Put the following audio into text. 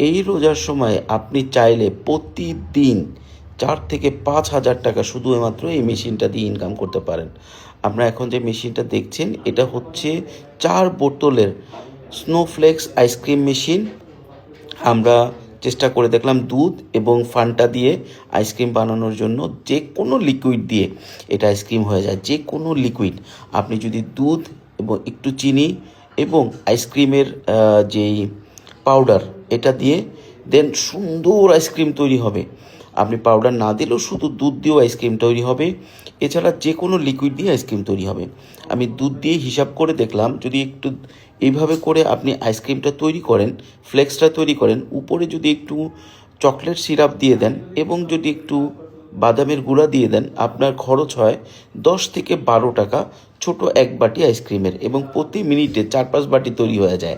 এই রোজার সময় আপনি চাইলে প্রতিদিন 4 থেকে 5 হাজার টাকা শুধুমাত্র এই মেশিনটা দিয়ে ইনকাম করতে পারেন। আপনারা এখন যে মেশিনটা দেখছেন এটা হচ্ছে 4 বোতলের স্নোফ্লেক্স আইসক্রিম মেশিন। আমরা চেষ্টা করে দেখলাম দুধ এবং ফান্টা দিয়ে আইসক্রিম বানানোর জন্য। যে কোনো লিকুইড দিয়ে এটা আইসক্রিম হয়ে যায়, যে কোনো লিকুইড। আপনি যদি দুধ এবং একটু চিনি এবং আইসক্রিমের যেই পাউডার এটা দিয়ে দেন সুন্দর আইসক্রিম তৈরি হবে। আপনি পাউডার না দিলেও শুধু দুধ দিয়েও আইসক্রিম তৈরি হবে। এছাড়া যে কোনো লিকুইড দিয়ে আইসক্রিম তৈরি হবে। আমি দুধ দিয়ে হিসাব করে দেখলাম, যদি একটু এইভাবে করে আপনি আইসক্রিমটা তৈরি করেন, ফ্লেক্সটা তৈরি করেন, উপরে যদি একটু চকলেট সিরাপ দিয়ে দেন এবং যদি একটু বাদামের গুঁড়া দিয়ে দেন, আপনার খরচ হয় 10 থেকে 12 টাকা ছোট এক বাটি আইসক্রিমের, এবং প্রতি মিনিটে 4-5 বাটি তৈরি হয়ে যায়।